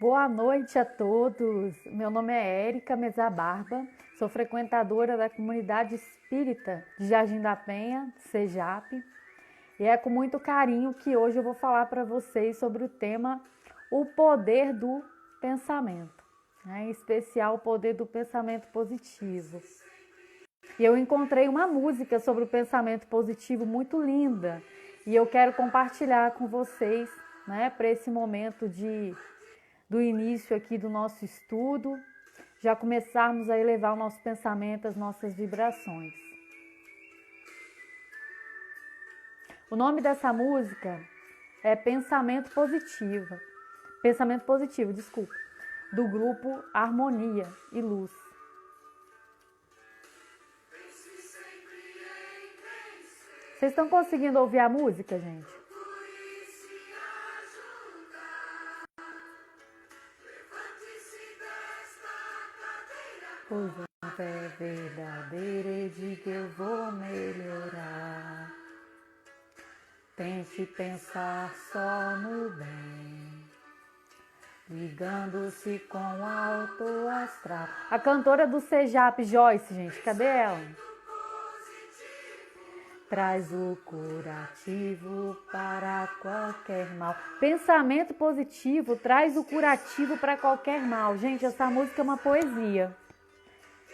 Boa noite a todos. Meu nome é Érica Mesa Barba, sou frequentadora da comunidade espírita de Jardim da Penha, CEJAP, e é com muito carinho que hoje eu vou falar para vocês sobre o tema o poder do pensamento, em especial o poder do pensamento positivo. E eu encontrei uma música sobre o pensamento positivo muito linda e eu quero compartilhar com vocês, para esse momento do início aqui do nosso estudo, já começarmos a elevar o nosso pensamento, as nossas vibrações. O nome dessa música é Pensamento Positivo, desculpa, do grupo Harmonia e Luz. Vocês estão conseguindo ouvir a música, gente? Pois a fé verdadeira e de que eu vou melhorar. Tente pensar só no bem, ligando-se com o alto astral. A cantora do CEJAP, Joyce, gente, cadê ela? Traz o curativo para qualquer mal. Pensamento positivo traz o curativo para qualquer mal. Gente, essa música é uma poesia.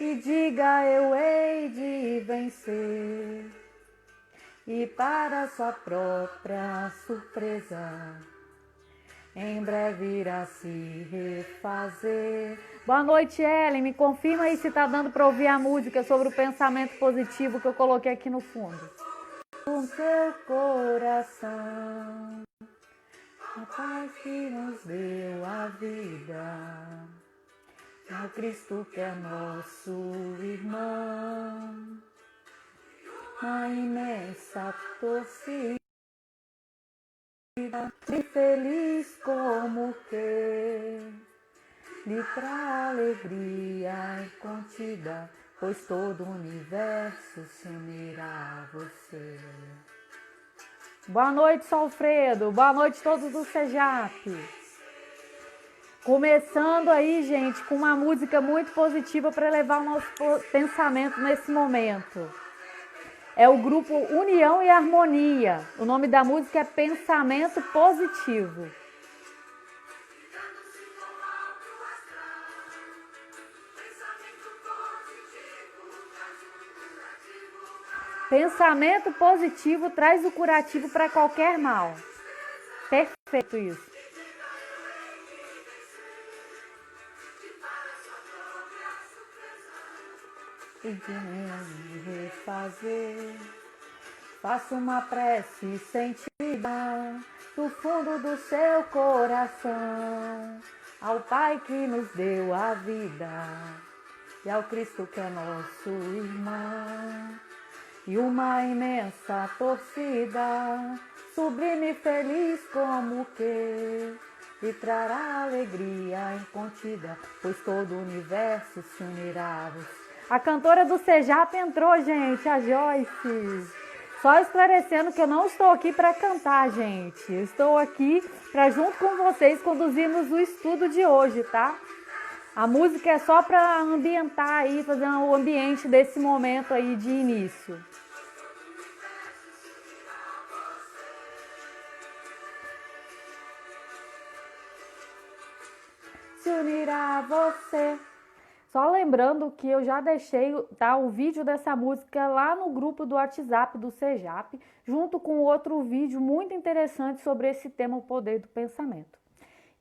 E diga eu hei de vencer, e para sua própria surpresa, em breve irá se refazer. Boa noite, Ellen. Me confirma aí se tá dando para ouvir a música sobre o pensamento positivo que eu coloquei aqui no fundo. Com seu coração, a paz que nos deu a vida, é o Cristo que é nosso irmão, uma imensa torcida, de feliz como que lhe traz alegria incontida, pois todo o universo se unirá a você. Boa noite, Solfredo. Boa noite a todos do CEJAP. Começando aí, gente, com uma música muito positiva para elevar o nosso pensamento nesse momento. É o grupo União e Harmonia. O nome da música é Pensamento Positivo. Pensamento positivo traz o curativo para qualquer mal. Perfeito isso. E de me refazer, faça uma prece sentida do fundo do seu coração ao Pai que nos deu a vida e ao Cristo que é nosso irmão. E uma imensa torcida, sublime e feliz como que lhe trará alegria incontida, pois todo o universo se unirá a você. A cantora do CEJAP entrou, gente, a Joyce. Só esclarecendo que eu não estou aqui para cantar, gente. Eu estou aqui para, junto com vocês, conduzirmos o estudo de hoje, tá? A música é só para ambientar aí, fazer o ambiente desse momento aí de início. Se unirá a você. Só lembrando que eu já deixei o vídeo dessa música lá no grupo do WhatsApp do CEJAP, junto com outro vídeo muito interessante sobre esse tema, o poder do pensamento.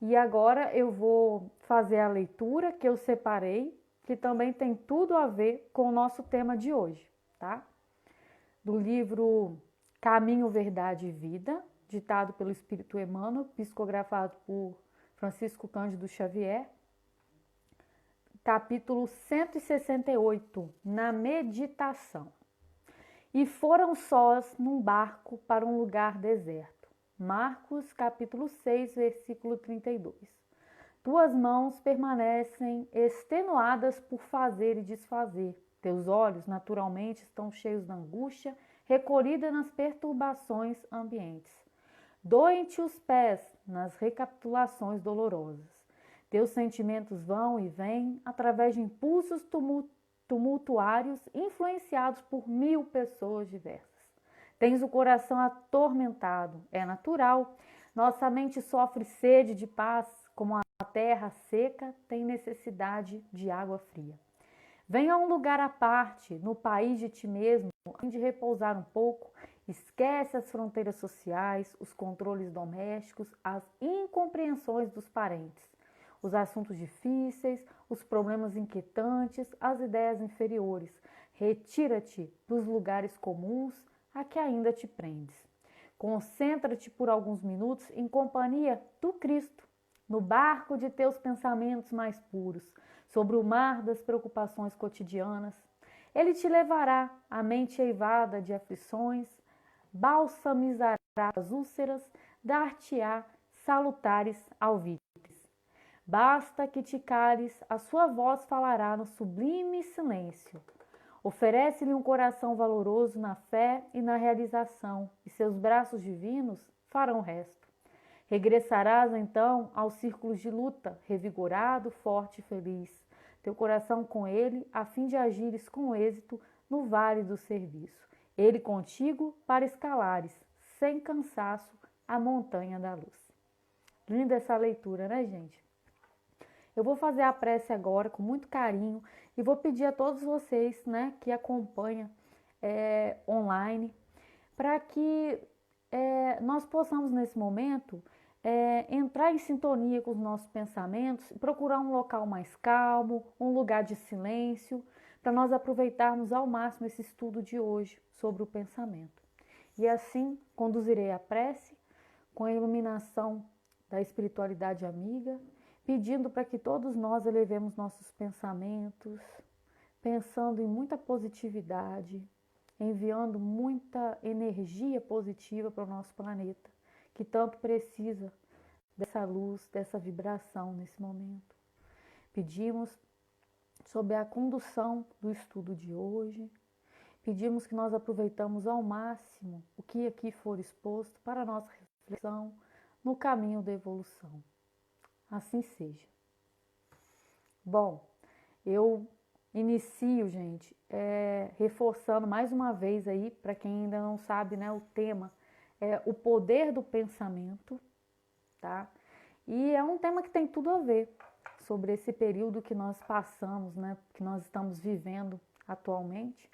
E agora eu vou fazer a leitura que eu separei, que também tem tudo a ver com o nosso tema de hoje, tá? Do livro Caminho, Verdade e Vida, ditado pelo Espírito Emmanuel, psicografado por Francisco Cândido Xavier, capítulo 168, na meditação. E foram sós num barco para um lugar deserto. Marcos, capítulo 6, versículo 32. Tuas mãos permanecem extenuadas por fazer e desfazer. Teus olhos, naturalmente, estão cheios de angústia, recolhida nas perturbações ambientes. Doem-te os pés nas recapitulações dolorosas. Teus sentimentos vão e vêm através de impulsos tumultuários influenciados por 1000 pessoas diversas. Tens o coração atormentado, é natural. Nossa mente sofre sede de paz, como a terra seca tem necessidade de água fria. Venha a um lugar à parte, no país de ti mesmo, a fim de repousar um pouco. Esquece as fronteiras sociais, os controles domésticos, as incompreensões dos parentes, os assuntos difíceis, os problemas inquietantes, as ideias inferiores. Retira-te dos lugares comuns a que ainda te prendes. Concentra-te por alguns minutos em companhia do Cristo, no barco de teus pensamentos mais puros, sobre o mar das preocupações cotidianas. Ele te levará a mente eivada de aflições, balsamizará as úlceras, dar-te-á salutares alvitres. Basta que te cales, a sua voz falará no sublime silêncio. Oferece-lhe um coração valoroso na fé e na realização, e seus braços divinos farão o resto. Regressarás então aos círculos de luta, revigorado, forte e feliz, teu coração com ele, a fim de agires com êxito no vale do serviço. Ele contigo para escalares, sem cansaço, a montanha da luz. Linda essa leitura, né, gente? Eu vou fazer a prece agora com muito carinho e vou pedir a todos vocês, né, que acompanham online, para que nós possamos nesse momento entrar em sintonia com os nossos pensamentos, procurar um local mais calmo, um lugar de silêncio, para nós aproveitarmos ao máximo esse estudo de hoje sobre o pensamento. E assim conduzirei a prece com a iluminação da espiritualidade amiga, pedindo para que todos nós elevemos nossos pensamentos, pensando em muita positividade, enviando muita energia positiva para o nosso planeta, que tanto precisa dessa luz, dessa vibração nesse momento. Pedimos, sob a condução do estudo de hoje, pedimos que nós aproveitamos ao máximo o que aqui for exposto para a nossa reflexão no caminho da evolução. Assim seja. Bom, eu inicio, gente, reforçando mais uma vez aí, para quem ainda não sabe, né, o tema é o poder do pensamento, tá? E é um tema que tem tudo a ver sobre esse período que nós passamos, né, que nós estamos vivendo atualmente.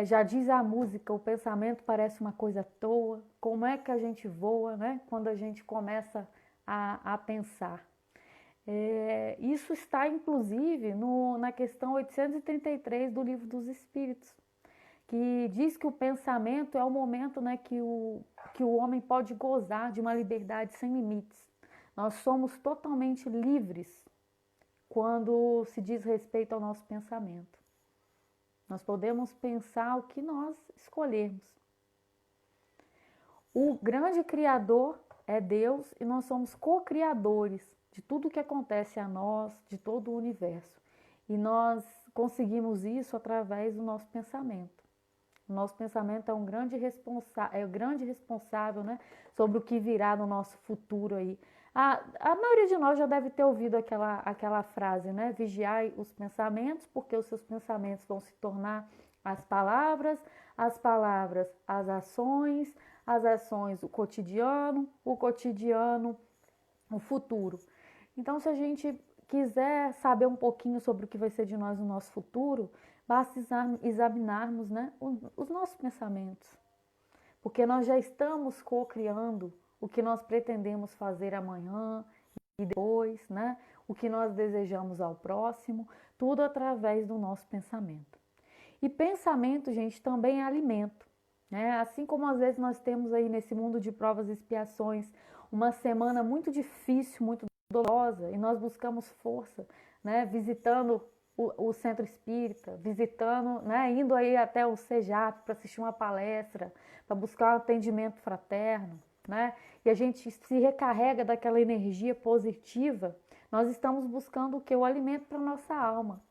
Já diz a música, o pensamento parece uma coisa à toa, como é que a gente voa, né, quando a gente começa a pensar. Isso está, inclusive, na questão 833 do Livro dos Espíritos, que diz que o pensamento é o momento, né, que o homem pode gozar de uma liberdade sem limites. Nós somos totalmente livres quando se diz respeito ao nosso pensamento. Nós podemos pensar o que nós escolhermos. O grande Criador é Deus e nós somos co-criadores de tudo que acontece a nós, de todo o universo. E nós conseguimos isso através do nosso pensamento. O nosso pensamento é o grande responsável, né, sobre o que virá no nosso futuro aí. A maioria de nós já deve ter ouvido aquela frase, né? Vigiai os pensamentos, porque os seus pensamentos vão se tornar as palavras as ações o cotidiano o futuro. Então, se a gente quiser saber um pouquinho sobre o que vai ser de nós no nosso futuro, basta examinarmos, né, os nossos pensamentos. Porque nós já estamos co-criando o que nós pretendemos fazer amanhã e depois, né, o que nós desejamos ao próximo, tudo através do nosso pensamento. E pensamento, gente, também é alimento, né? Assim como às vezes nós temos aí nesse mundo de provas e expiações uma semana muito difícil, muito dolorosa, e nós buscamos força, né, visitando o centro espírita, visitando, né, indo aí até o CEJAP para assistir uma palestra, para buscar um atendimento fraterno, né, e a gente se recarrega daquela energia positiva, nós estamos buscando o que? O alimento para a nossa alma.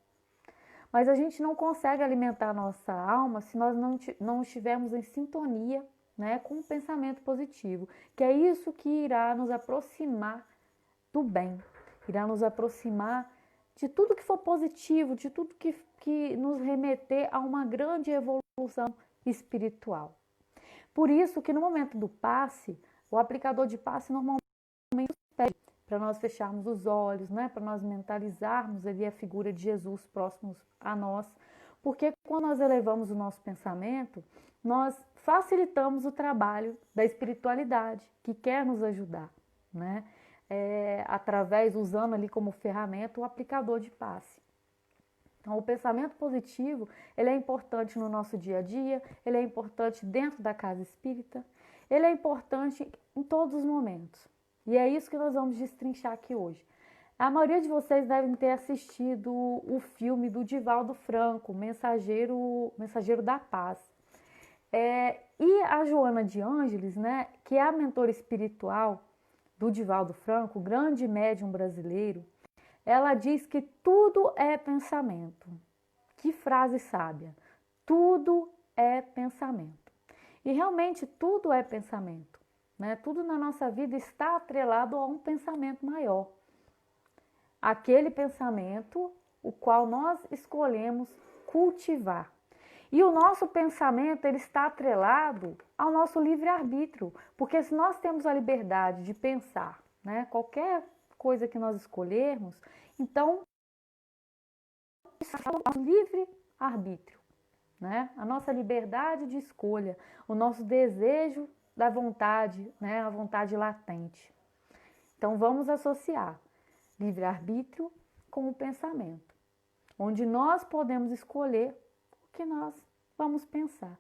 Mas a gente não consegue alimentar a nossa alma se nós não estivermos em sintonia, né, com um pensamento positivo, que é isso que irá nos aproximar do bem, irá nos aproximar de tudo que for positivo, de tudo que nos remeter a uma grande evolução espiritual. Por isso que no momento do passe, o aplicador de passe normalmente pede para nós fecharmos os olhos, né? Para nós mentalizarmos ali a figura de Jesus próximos a nós, porque quando nós elevamos o nosso pensamento, nós facilitamos o trabalho da espiritualidade, que quer nos ajudar, né? Usando ali como ferramenta o aplicador de passe. Então, o pensamento positivo, ele é importante no nosso dia a dia, ele é importante dentro da casa espírita, ele é importante em todos os momentos. E é isso que nós vamos destrinchar aqui hoje. A maioria de vocês devem ter assistido o filme do Divaldo Franco, Mensageiro da Paz. E a Joana de Ângeles, né, que é a mentora espiritual do Divaldo Franco, grande médium brasileiro, ela diz que tudo é pensamento. Que frase sábia! Tudo é pensamento. E realmente tudo é pensamento, né? Tudo na nossa vida está atrelado a um pensamento maior. Aquele pensamento o qual nós escolhemos cultivar. E o nosso pensamento ele está atrelado ao nosso livre-arbítrio, porque se nós temos a liberdade de pensar, né, qualquer coisa que nós escolhermos, então é o nosso livre-arbítrio, né? A nossa liberdade de escolha, o nosso desejo da vontade, né, a vontade latente. Então vamos associar livre-arbítrio com o pensamento, onde nós podemos escolher o que nós vamos pensar.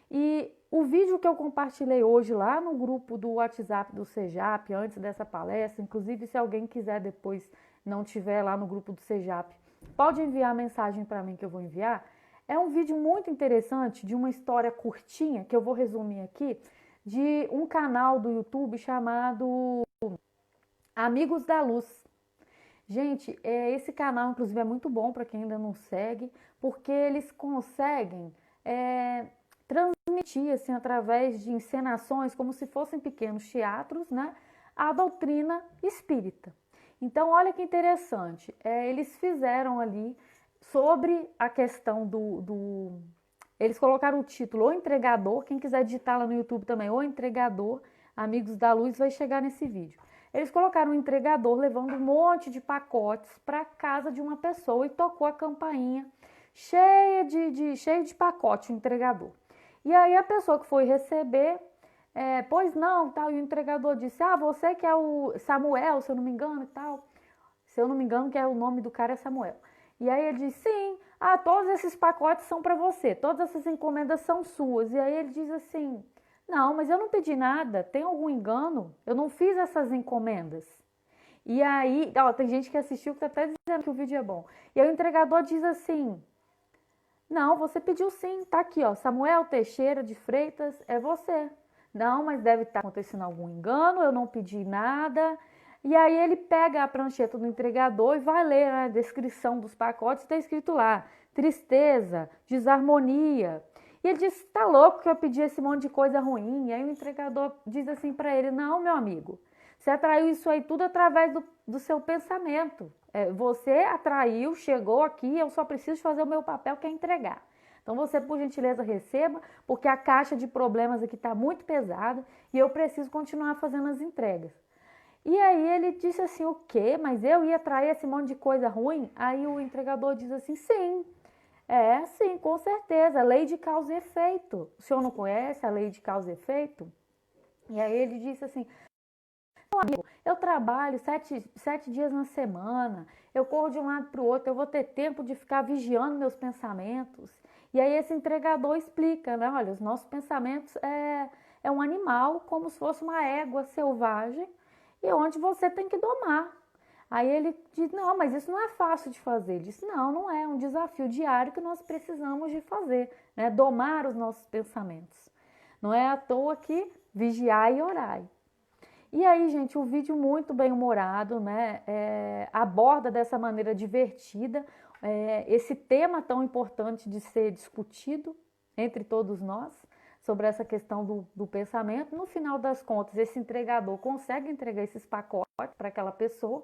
E o vídeo que eu compartilhei hoje lá no grupo do WhatsApp do CEJAP, antes dessa palestra, inclusive se alguém quiser depois não tiver lá no grupo do CEJAP, pode enviar a mensagem para mim que eu vou enviar. É um vídeo muito interessante de uma história curtinha, que eu vou resumir aqui, de um canal do YouTube chamado Amigos da Luz. Gente, esse canal, inclusive, é muito bom para quem ainda não segue, porque eles conseguem transmitir, assim, através de encenações, como se fossem pequenos teatros, né, a doutrina espírita. Então, olha que interessante, eles fizeram ali sobre a questão eles colocaram o título O Entregador, quem quiser digitar lá no YouTube também, O Entregador, Amigos da Luz, vai chegar nesse vídeo. Eles colocaram um entregador levando um monte de pacotes para a casa de uma pessoa e tocou a campainha cheio de pacote, o entregador. E aí a pessoa que foi receber, pois não, tal, e o entregador disse, você que é o Samuel, se eu não me engano e tal. Se eu não me engano, que é o nome do cara é Samuel. E aí ele disse, sim, todos esses pacotes são para você, todas essas encomendas são suas. E aí ele diz assim, não, mas eu não pedi nada, tem algum engano? Eu não fiz essas encomendas. E aí, tem gente que assistiu que está até dizendo que o vídeo é bom. E aí o entregador diz assim, não, você pediu sim, tá aqui, Samuel Teixeira de Freitas, é você. Não, mas deve estar acontecendo algum engano, eu não pedi nada. E aí ele pega a prancheta do entregador e vai ler a descrição dos pacotes, está escrito lá, tristeza, desarmonia. E ele diz, tá louco que eu pedi esse monte de coisa ruim? E aí o entregador diz assim para ele, não, meu amigo, você atraiu isso aí tudo através do seu pensamento. Você atraiu, chegou aqui, eu só preciso fazer o meu papel, que é entregar. Então você, por gentileza, receba, porque a caixa de problemas aqui está muito pesada e eu preciso continuar fazendo as entregas. E aí ele disse assim, o quê? Mas eu ia atrair esse monte de coisa ruim? Aí o entregador diz assim, sim, sim, com certeza, lei de causa e efeito. O senhor não conhece a lei de causa e efeito? E aí ele disse assim, meu amigo, eu trabalho 7 dias na semana, eu corro de um lado para o outro, eu vou ter tempo de ficar vigiando meus pensamentos. E aí esse entregador explica, né? Olha, os nossos pensamentos é um animal, como se fosse uma égua selvagem, e onde você tem que domar. Aí ele diz, não, mas isso não é fácil de fazer. Ele disse, não é um desafio diário que nós precisamos de fazer, né? Domar os nossos pensamentos. Não é à toa que vigiai e orai. E aí, gente, o vídeo muito bem humorado, né? Aborda dessa maneira divertida esse tema tão importante de ser discutido entre todos nós, sobre essa questão do pensamento. No final das contas, esse entregador consegue entregar esses pacotes para aquela pessoa,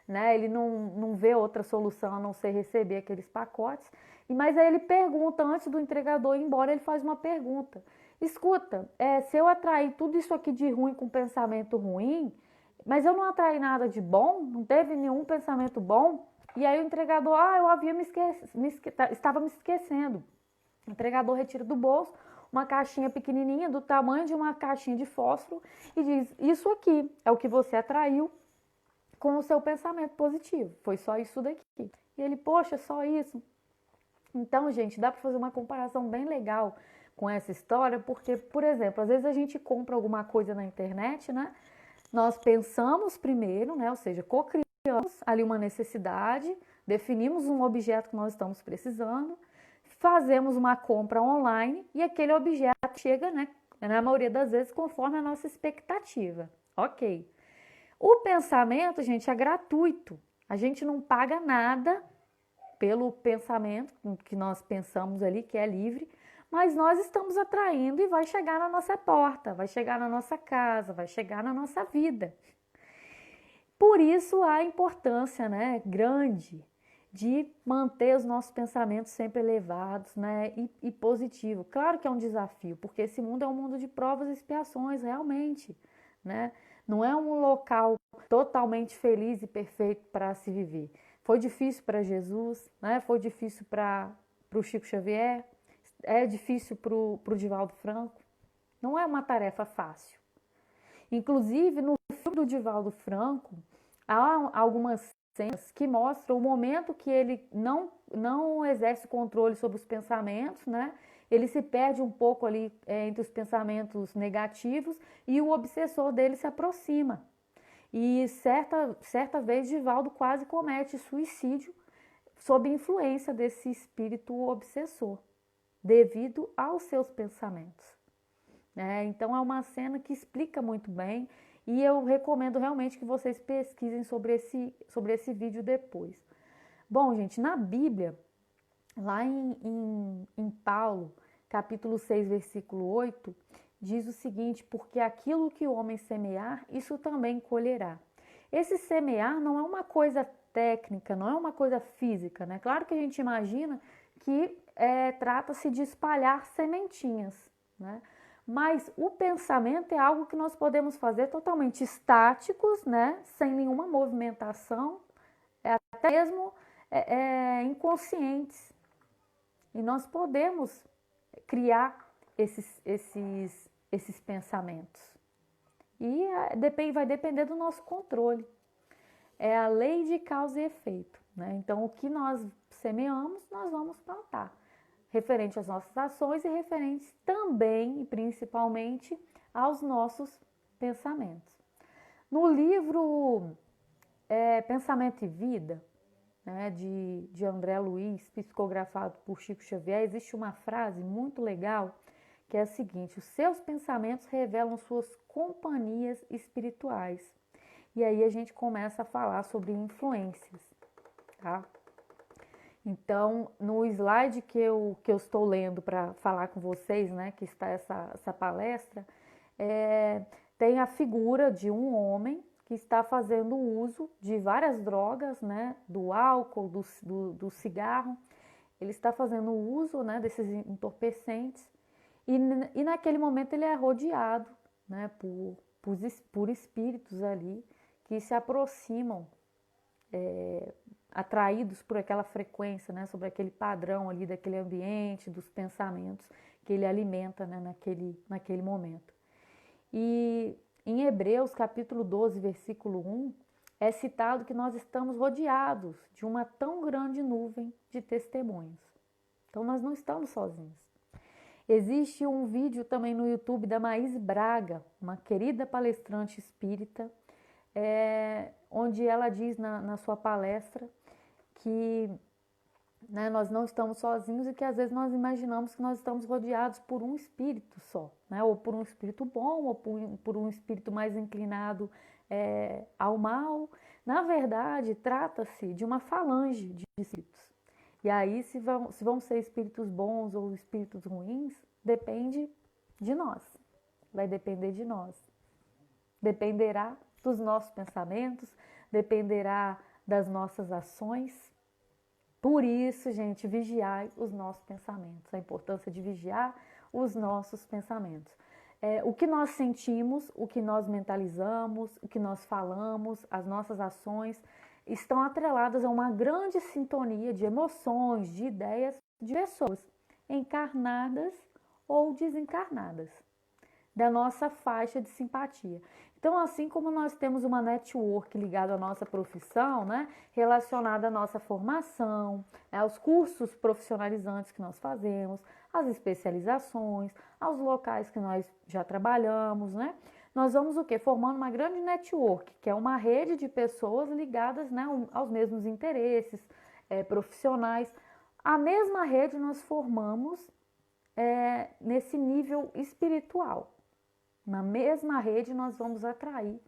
né? Ele não vê outra solução a não ser receber aqueles pacotes. Mas aí ele pergunta, antes do entregador ir embora, ele faz uma pergunta. Escuta, se eu atrair tudo isso aqui de ruim com pensamento ruim, mas eu não atraí nada de bom, não teve nenhum pensamento bom, e aí o entregador, eu havia estava me esquecendo. O entregador retira do bolso uma caixinha pequenininha, do tamanho de uma caixinha de fósforo, e diz, isso aqui é o que você atraiu com o seu pensamento positivo, foi só isso daqui. E ele, poxa, só isso? Então, gente, dá para fazer uma comparação bem legal com essa história, porque, por exemplo, às vezes a gente compra alguma coisa na internet, né? Nós pensamos primeiro, né? Ou seja, co-criamos ali uma necessidade, definimos um objeto que nós estamos precisando, fazemos uma compra online e aquele objeto chega, né? Na maioria das vezes, conforme a nossa expectativa. Ok. O pensamento, gente, é gratuito. A gente não paga nada pelo pensamento que nós pensamos ali, que é livre, mas nós estamos atraindo e vai chegar na nossa porta, vai chegar na nossa casa, vai chegar na nossa vida. Por isso a importância, né, grande de manter os nossos pensamentos sempre elevados, né, e positivo. Claro que é um desafio, porque esse mundo é um mundo de provas e expiações, realmente, né? Não é um local totalmente feliz e perfeito para se viver. Foi difícil para Jesus, né? Foi difícil para o Chico Xavier, é difícil para o Divaldo Franco. Não é uma tarefa fácil. Inclusive, no filme do Divaldo Franco, há algumas cenas que mostram o momento que ele não exerce controle sobre os pensamentos, né? Ele se perde um pouco ali entre os pensamentos negativos e o obsessor dele se aproxima. E certa vez, Divaldo quase comete suicídio sob influência desse espírito obsessor, devido aos seus pensamentos. Então é uma cena que explica muito bem e eu recomendo realmente que vocês pesquisem sobre esse vídeo depois. Bom, gente, na Bíblia, lá em Paulo, capítulo 6, versículo 8, diz o seguinte, porque aquilo que o homem semear, isso também colherá. Esse semear não é uma coisa técnica, não é uma coisa física, né? Claro que a gente imagina que trata-se de espalhar sementinhas, né? Mas o pensamento é algo que nós podemos fazer totalmente estáticos, né? Sem nenhuma movimentação, até mesmo inconscientes. E nós podemos criar esses pensamentos. E vai depender do nosso controle. É a lei de causa e efeito, né? Então, o que nós semeamos, nós vamos plantar. Referente às nossas ações e referente também e principalmente aos nossos pensamentos. No livro Pensamento e Vida, né, de André Luiz, psicografado por Chico Xavier, existe uma frase muito legal que é a seguinte: os seus pensamentos revelam suas companhias espirituais. E aí a gente começa a falar sobre influências, tá? Então, no slide que eu estou lendo para falar com vocês, né, que está essa palestra, tem a figura de um homem que está fazendo uso de várias drogas, né, do álcool, do cigarro. Ele está fazendo uso, né, desses entorpecentes e naquele momento ele é rodeado, né, por espíritos ali que se aproximam, atraídos por aquela frequência, né, sobre aquele padrão ali daquele ambiente, dos pensamentos que ele alimenta, né, naquele momento. E em Hebreus, capítulo 12, versículo 1, é citado que nós estamos rodeados de uma tão grande nuvem de testemunhos. Então, nós não estamos sozinhos. Existe um vídeo também no YouTube da Maís Braga, uma querida palestrante espírita, onde ela diz na sua palestra que, né, nós não estamos sozinhos e que às vezes nós imaginamos que nós estamos rodeados por um espírito só, né, ou por um espírito bom, ou por um espírito mais inclinado ao mal. Na verdade, trata-se de uma falange de espíritos. E aí, se vão ser espíritos bons ou espíritos ruins, depende de nós. Vai depender de nós. Dependerá dos nossos pensamentos, dependerá das nossas ações. Por isso, gente, vigiai os nossos pensamentos, a importância de vigiar os nossos pensamentos. O que nós sentimos, o que nós mentalizamos, o que nós falamos, as nossas ações estão atreladas a uma grande sintonia de emoções, de ideias de pessoas encarnadas ou desencarnadas, da nossa faixa de simpatia. Então, assim como nós temos uma network ligada à nossa profissão, né, relacionada à nossa formação, aos cursos profissionalizantes que nós fazemos, às especializações, aos locais que nós já trabalhamos, né? Nós vamos o quê? Formando uma grande network, que é uma rede de pessoas ligadas, né, aos mesmos interesses profissionais. A mesma rede nós formamos nesse nível espiritual. Na mesma rede nós vamos atrair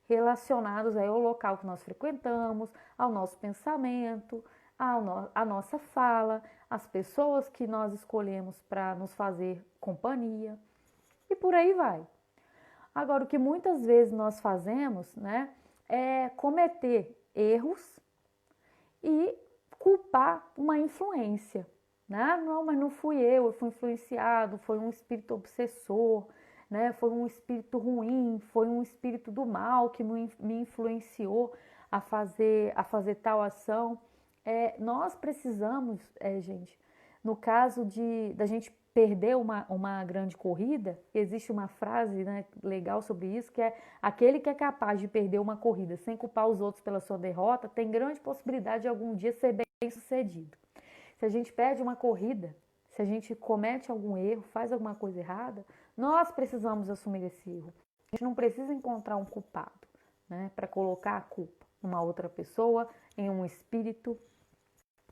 relacionados aí ao local que nós frequentamos, ao nosso pensamento, à nossa fala, às pessoas que nós escolhemos para nos fazer companhia e por aí vai. Agora, o que muitas vezes nós fazemos, né, é cometer erros e culpar uma influência, né? Não, mas não fui eu fui influenciado, foi um espírito obsessor, né? Foi um espírito ruim, foi um espírito do mal que me influenciou a fazer tal ação. Nós precisamos, gente, no caso da gente perder uma grande corrida, existe uma frase, né, legal sobre isso, que é: aquele que é capaz de perder uma corrida sem culpar os outros pela sua derrota tem grande possibilidade de algum dia ser bem sucedido. Se a gente perde uma corrida, se a gente comete algum erro, faz alguma coisa errada, nós precisamos assumir esse erro. A gente não precisa encontrar um culpado, né, para colocar a culpa numa outra pessoa, em um espírito.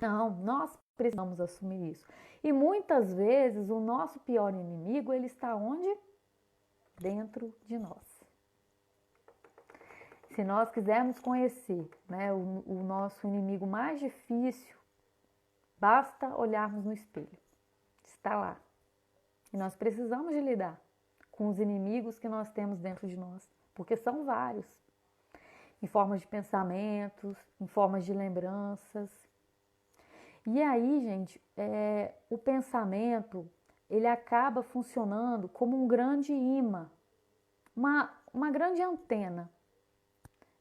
Não, nós precisamos assumir isso. E muitas vezes o nosso pior inimigo, ele está onde? Dentro de nós. Se nós quisermos conhecer, né, o nosso inimigo mais difícil, basta olharmos no espelho. Está lá. E nós precisamos de lidar com os inimigos que nós temos dentro de nós, porque são vários. Em formas de pensamentos, em formas de lembranças. E aí, gente, o pensamento, ele acaba funcionando como um grande imã, uma grande antena,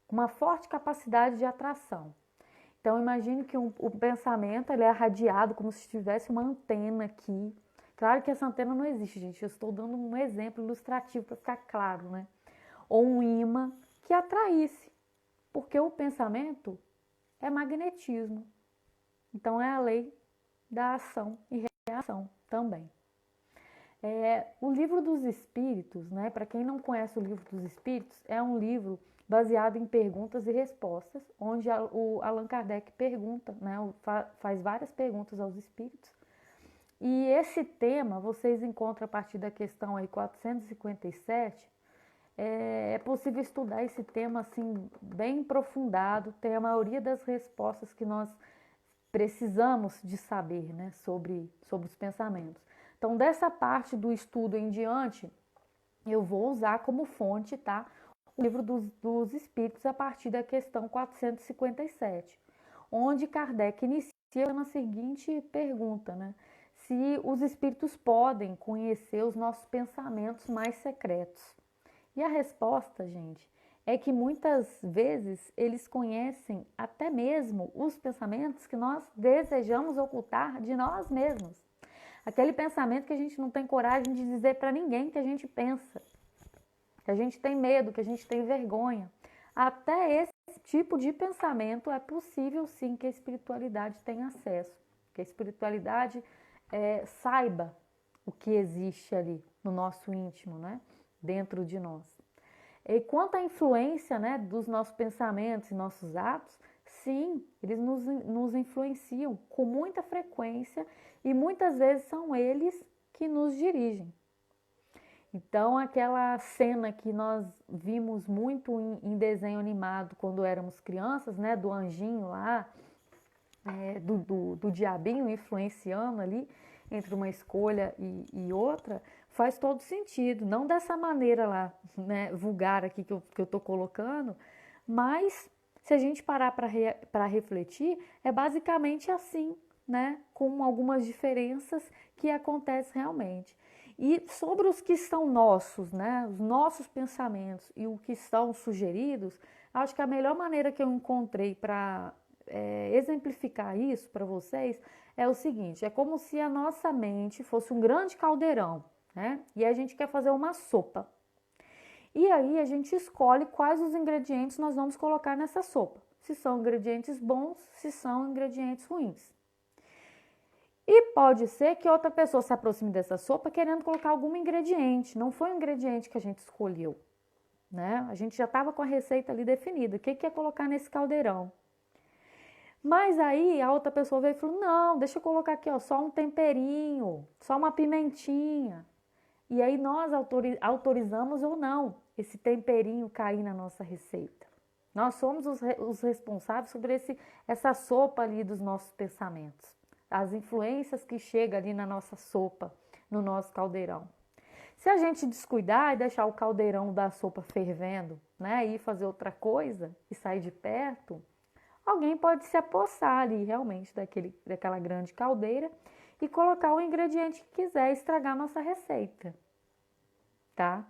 uma forte capacidade de atração. Então, imagine que o pensamento ele é radiado como se tivesse uma antena aqui. Claro que essa antena não existe, gente. Eu estou dando um exemplo ilustrativo para ficar claro, né? Ou um imã que atraísse, porque o pensamento é magnetismo. Então, é a lei da ação e reação também. O Livro dos Espíritos, né? Para quem não conhece o Livro dos Espíritos, é um livro baseado em perguntas e respostas, onde o Allan Kardec pergunta, né? Faz várias perguntas aos espíritos. E esse tema vocês encontram a partir da questão aí 457. É possível estudar esse tema assim bem aprofundado, tem a maioria das respostas que nós precisamos de saber, né, sobre os pensamentos. Então, dessa parte do estudo em diante, eu vou usar como fonte, tá, o Livro dos Espíritos a partir da questão 457, onde Kardec inicia na seguinte pergunta, né, se os espíritos podem conhecer os nossos pensamentos mais secretos. E a resposta, gente, é que muitas vezes eles conhecem até mesmo os pensamentos que nós desejamos ocultar de nós mesmos. Aquele pensamento que a gente não tem coragem de dizer para ninguém que a gente pensa, que a gente tem medo, que a gente tem vergonha. Até esse tipo de pensamento é possível sim que a espiritualidade tenha acesso, que a espiritualidade saiba o que existe ali no nosso íntimo, né? Dentro de nós. E quanto à influência, né, dos nossos pensamentos e nossos atos, sim, eles nos influenciam com muita frequência e muitas vezes são eles que nos dirigem. Então, aquela cena que nós vimos muito em desenho animado quando éramos crianças, né, do anjinho lá, do diabinho influenciando ali entre uma escolha e outra, faz todo sentido. Não dessa maneira lá, né, vulgar aqui que eu estou colocando, mas se a gente parar para refletir, é basicamente assim, né? Com algumas diferenças que acontecem realmente. E sobre os que são nossos, né? Os nossos pensamentos e o que são sugeridos, acho que a melhor maneira que eu encontrei para exemplificar isso para vocês é o seguinte: é como se a nossa mente fosse um grande caldeirão, né? E a gente quer fazer uma sopa. E aí a gente escolhe quais os ingredientes nós vamos colocar nessa sopa. Se são ingredientes bons, se são ingredientes ruins. E pode ser que outra pessoa se aproxime dessa sopa querendo colocar algum ingrediente. Não foi o ingrediente que a gente escolheu, né? A gente já estava com a receita ali definida. O que é colocar nesse caldeirão? Mas aí a outra pessoa veio e falou: não, deixa eu colocar aqui, ó, só um temperinho, só uma pimentinha. E aí nós autorizamos ou não esse temperinho cair na nossa receita. Nós somos os responsáveis sobre essa sopa ali dos nossos pensamentos. As influências que chegam ali na nossa sopa, no nosso caldeirão. Se a gente descuidar e deixar o caldeirão da sopa fervendo, né, e fazer outra coisa e sair de perto, alguém pode se apossar ali realmente daquela grande caldeira e colocar o ingrediente que quiser, estragar a nossa receita, tá?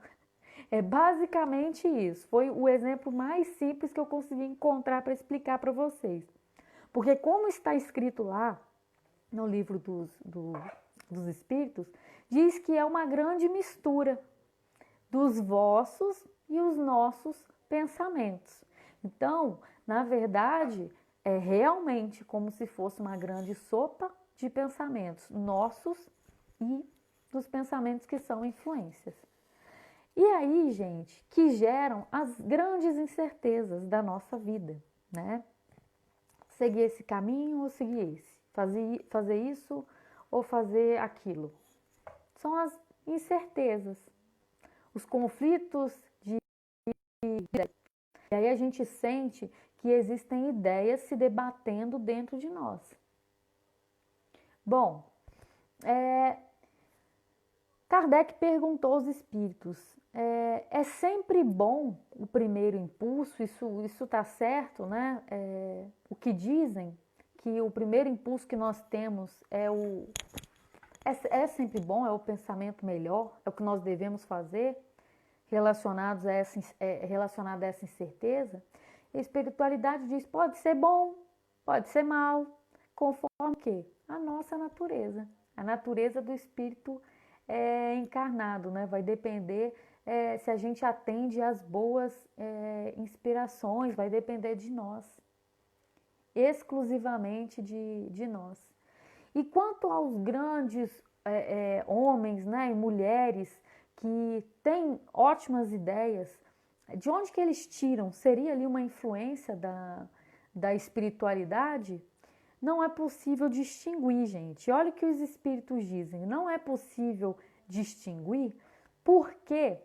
É basicamente isso. Foi o exemplo mais simples que eu consegui encontrar para explicar para vocês. Porque como está escrito lá no livro dos Espíritos, diz que é uma grande mistura dos vossos e os nossos pensamentos. Então, na verdade, é realmente como se fosse uma grande sopa de pensamentos nossos e dos pensamentos que são influências. E aí, gente, que geram as grandes incertezas da nossa vida, né? Seguir esse caminho ou seguir esse? Fazer isso ou fazer aquilo? São as incertezas, os conflitos de ideias. E aí a gente sente que existem ideias se debatendo dentro de nós. Bom, Kardec perguntou aos espíritos: é sempre bom o primeiro impulso? Isso está certo, né? O que dizem que o primeiro impulso que nós temos é sempre bom, é o pensamento melhor, é o que nós devemos fazer relacionado a essa incerteza. A espiritualidade diz: pode ser bom, pode ser mal, conforme que? A nossa natureza, a natureza do espírito encarnado, né? Vai depender se a gente atende às boas inspirações, vai depender de nós, exclusivamente de nós. E quanto aos grandes homens, né, e mulheres que têm ótimas ideias, de onde que eles tiram? Seria ali uma influência da espiritualidade? Não é possível distinguir, gente. Olha o que os espíritos dizem. Não é possível distinguir porque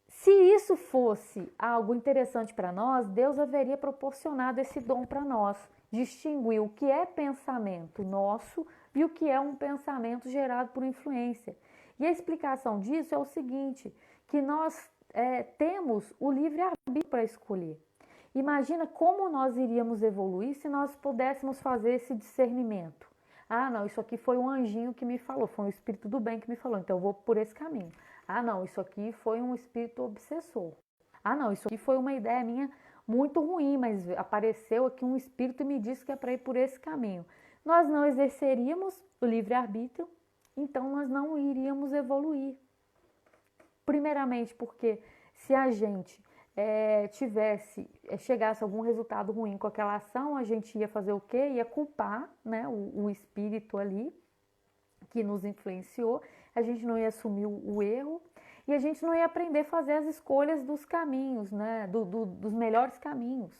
se isso fosse algo interessante para nós, Deus haveria proporcionado esse dom para nós. Distinguir o que é pensamento nosso e o que é um pensamento gerado por influência. E a explicação disso é o seguinte, que nós temos o livre-arbítrio para escolher. Imagina como nós iríamos evoluir se nós pudéssemos fazer esse discernimento. Ah, não, isso aqui foi um anjinho que me falou, foi um espírito do bem que me falou, então eu vou por esse caminho. Ah, não, isso aqui foi um espírito obsessor. Ah, não, isso aqui foi uma ideia minha muito ruim, mas apareceu aqui um espírito e me disse que é para ir por esse caminho. Nós não exerceríamos o livre-arbítrio, então nós não iríamos evoluir. Primeiramente porque se a gente chegasse a algum resultado ruim com aquela ação, a gente ia fazer o quê? Ia culpar, né, o espírito ali que nos influenciou, a gente não ia assumir o erro e a gente não ia aprender a fazer as escolhas dos caminhos, né, dos melhores caminhos.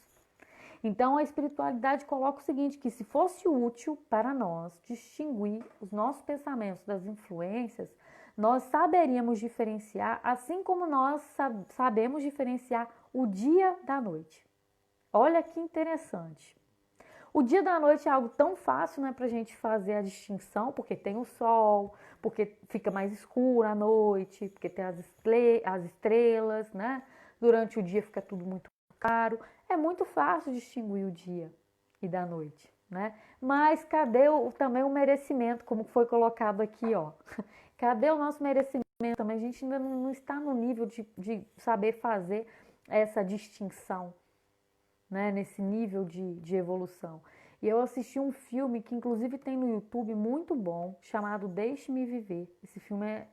Então a espiritualidade coloca o seguinte, que se fosse útil para nós distinguir os nossos pensamentos das influências, nós saberíamos diferenciar, assim como nós sabemos diferenciar o dia da noite. Olha que interessante. O dia da noite é algo tão fácil, né, para a gente fazer a distinção, porque tem o sol, porque fica mais escuro à noite, porque tem as estrelas, né? Durante o dia fica tudo muito claro. É muito fácil distinguir o dia e da noite, né? Mas cadê também o merecimento, como foi colocado aqui, ó? Cadê o nosso merecimento também? A gente ainda não está no nível de saber fazer essa distinção, né? Nesse nível de evolução. E eu assisti um filme que inclusive tem no YouTube muito bom, chamado Deixe-me Viver. Esse filme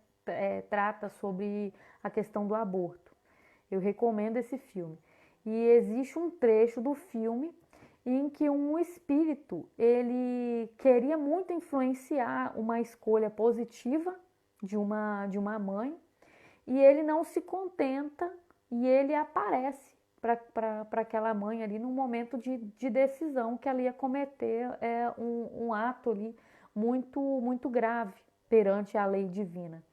trata sobre a questão do aborto. Eu recomendo esse filme. E existe um trecho do filme em que um espírito, ele queria muito influenciar uma escolha positiva de uma mãe, e ele não se contenta e ele aparece para aquela mãe ali num momento de decisão que ela ia cometer um ato ali muito grave perante a lei divina.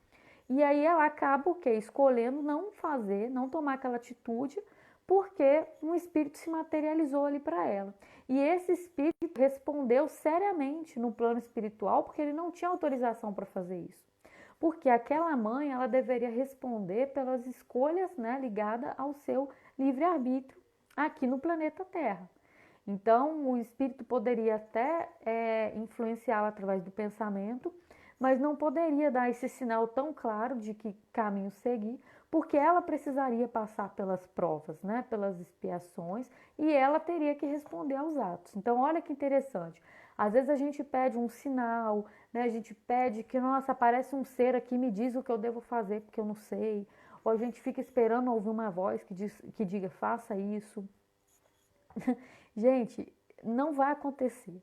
E aí ela acaba o quê? Escolhendo não fazer, não tomar aquela atitude, porque um espírito se materializou ali para ela. E esse espírito respondeu seriamente no plano espiritual, porque ele não tinha autorização para fazer isso. Porque aquela mãe, ela deveria responder pelas escolhas, né, ligadas ao seu livre-arbítrio aqui no planeta Terra. Então, o espírito poderia até influenciá-la através do pensamento, mas não poderia dar esse sinal tão claro de que caminho seguir, porque ela precisaria passar pelas provas, né, pelas expiações, e ela teria que responder aos atos. Então, olha que interessante. Às vezes a gente pede um sinal, né, a gente pede que, nossa, aparece um ser aqui e me diz o que eu devo fazer porque eu não sei. Ou a gente fica esperando ouvir uma voz que diga, faça isso. Gente, não vai acontecer,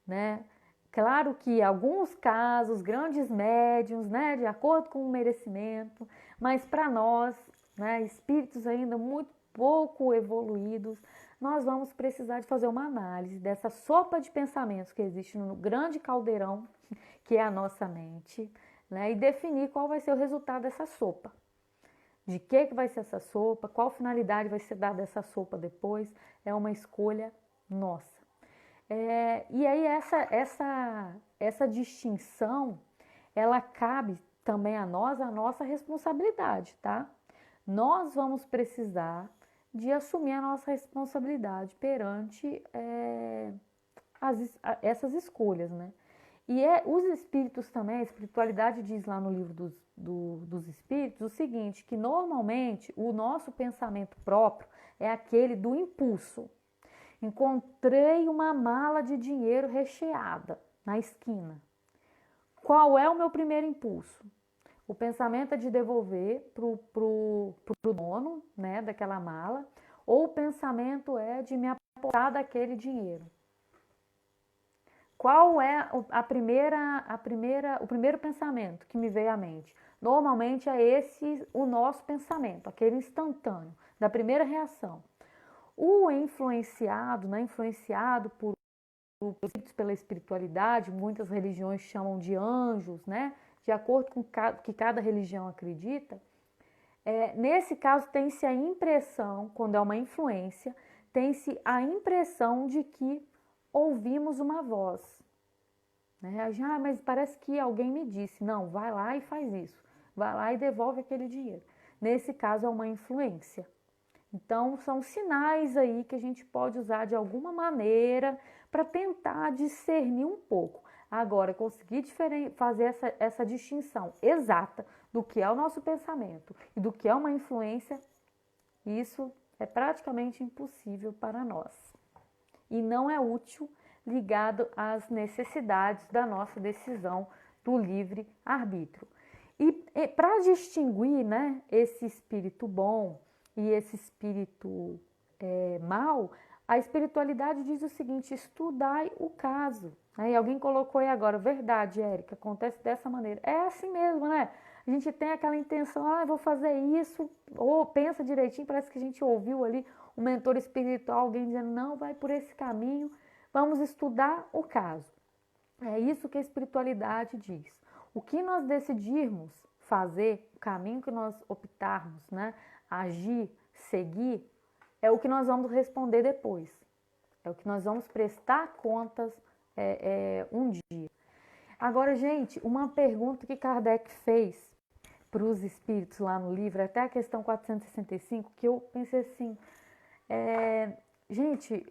né? Claro que em alguns casos, grandes médiuns, né, de acordo com o merecimento, mas para nós, né, espíritos ainda muito pouco evoluídos, nós vamos precisar de fazer uma análise dessa sopa de pensamentos que existe no grande caldeirão, que é a nossa mente, né, e definir qual vai ser o resultado dessa sopa. De que vai ser essa sopa, qual finalidade vai ser dada essa sopa depois, é uma escolha nossa. E aí essa distinção, ela cabe também a nós, a nossa responsabilidade, tá? Nós vamos precisar de assumir a nossa responsabilidade perante essas escolhas, né? E os espíritos também, a espiritualidade diz lá no livro dos espíritos o seguinte, que normalmente o nosso pensamento próprio é aquele do impulso. Encontrei uma mala de dinheiro recheada na esquina. Qual é o meu primeiro impulso? O pensamento é de devolver pro dono, né, daquela mala, ou o pensamento é de me apossar daquele dinheiro? Qual é o primeiro pensamento que me veio à mente? Normalmente é esse o nosso pensamento, aquele instantâneo, da primeira reação. O influenciado, né, influenciado pela espiritualidade, muitas religiões chamam de anjos, né, de acordo com o que cada religião acredita, nesse caso tem-se a impressão, quando é uma influência, tem-se a impressão de que ouvimos uma voz. Né? Mas parece que alguém me disse, não, vai lá e faz isso, vai lá e devolve aquele dinheiro. Nesse caso é uma influência. Então, são sinais aí que a gente pode usar de alguma maneira para tentar discernir um pouco. Agora, conseguir fazer essa distinção exata do que é o nosso pensamento e do que é uma influência, isso é praticamente impossível para nós. E não é útil ligado às necessidades da nossa decisão do livre-arbítrio. E para distinguir, né, esse espírito bom e esse espírito mau, a espiritualidade diz o seguinte, estudai o caso. Aí alguém colocou aí agora, verdade, Érica, acontece dessa maneira. É assim mesmo, né? A gente tem aquela intenção, vou fazer isso, ou pensa direitinho, parece que a gente ouviu ali um mentor espiritual, alguém dizendo, não, vai por esse caminho, vamos estudar o caso. É isso que a espiritualidade diz. O que nós decidirmos fazer, o caminho que nós optarmos, né, agir, seguir, é o que nós vamos responder depois. É o que nós vamos prestar contas um dia. Agora, gente, uma pergunta que Kardec fez para os espíritos lá no livro, até a questão 465, que eu pensei assim, Gente,